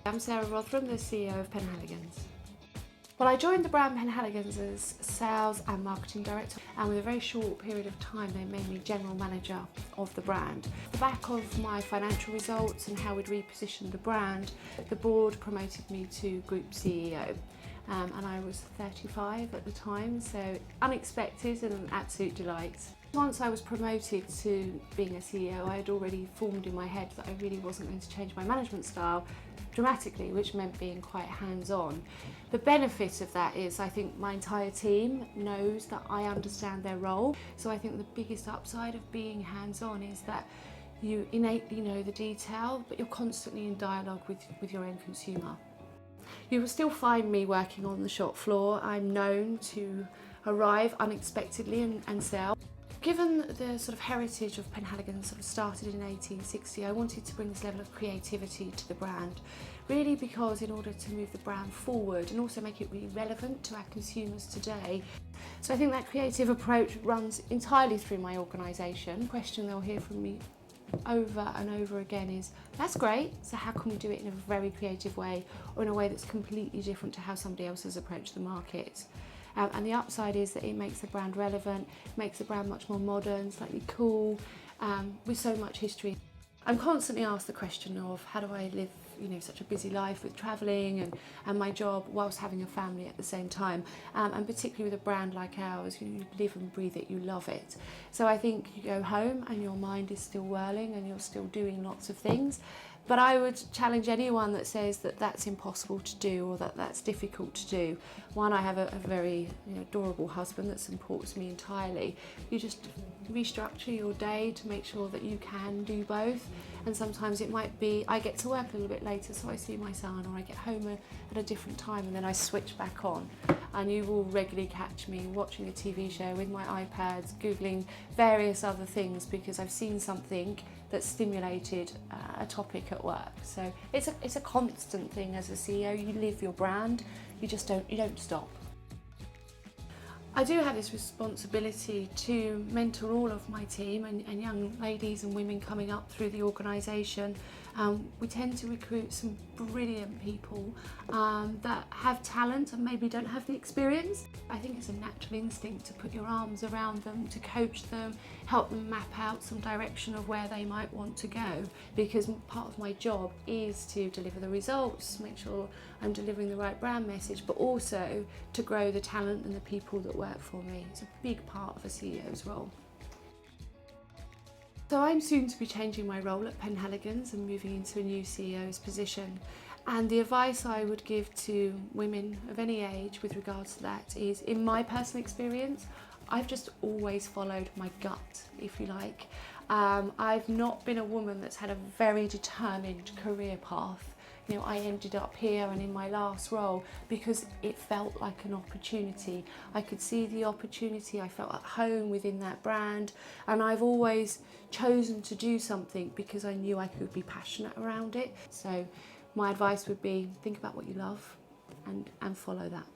I'm Sarah Rotheram, the CEO of Penhaligons. Well, I joined the brand Penhaligons as sales and marketing director, and with a very short period of time they made me general manager of the brand. Off the back of my financial results and how we'd repositioned the brand, the board promoted me to group CEO. And I was 35 at the time, so unexpected and an absolute delight. Once I was promoted to being a CEO, I had already formed in my head that I really wasn't going to change my management style dramatically, which meant being quite hands-on. The benefit of that is I think my entire team knows that I understand their role. So I think the biggest upside of being hands-on is that you innately know the detail, but you're constantly in dialogue with your end consumer. You will still find me working on the shop floor. I'm known to arrive unexpectedly and sell. Given the sort of heritage of Penhaligon sort of started in 1860, I wanted to bring this level of creativity to the brand, really because in order to move the brand forward and also make it really relevant to our consumers today. So I think that creative approach runs entirely through my organisation. The question they'll hear from me over and over again is, that's great, so how can we do it in a very creative way or in a way that's completely different to how somebody else has approached the market? And the upside is that it makes the brand relevant, makes the brand much more modern, slightly cool, with so much history. I'm constantly asked the question of how do I live, such a busy life with travelling and my job whilst having a family at the same time, and particularly with a brand like ours, you live and breathe it, you love it. So I think you go home and your mind is still whirling and you're still doing lots of things. But I would challenge anyone that says that that's impossible to do or that that's difficult to do. One, I have a very adorable husband that supports me entirely. You just restructure your day to make sure that you can do both. And sometimes it might be I get to work a little bit later, so I see my son, or I get home at a different time and then I switch back on. And you will regularly catch me watching a TV show with my iPads, Googling various other things because I've seen something that stimulated a topic at work. So it's a constant thing as a CEO. You live your brand, you don't stop. I do have this responsibility to mentor all of my team and young ladies and women coming up through the organisation. We tend to recruit some brilliant people that have talent and maybe don't have the experience. I think it's a natural instinct to put your arms around them, to coach them, help them map out some direction of where they might want to go, because part of my job is to deliver the results, make sure I'm delivering the right brand message, but also to grow the talent and the people that work for me. It's a big part of a CEO's role. So I'm soon to be changing my role at Penhaligons and moving into a new CEO's position. And the advice I would give to women of any age with regards to that is, in my personal experience, I've just always followed my gut, if you like. I've not been a woman that's had a very determined career path. I ended up here and in my last role because it felt like an opportunity. I could see the opportunity, I felt at home within that brand, and I've always chosen to do something because I knew I could be passionate around it. So my advice would be, think about what you love and follow that.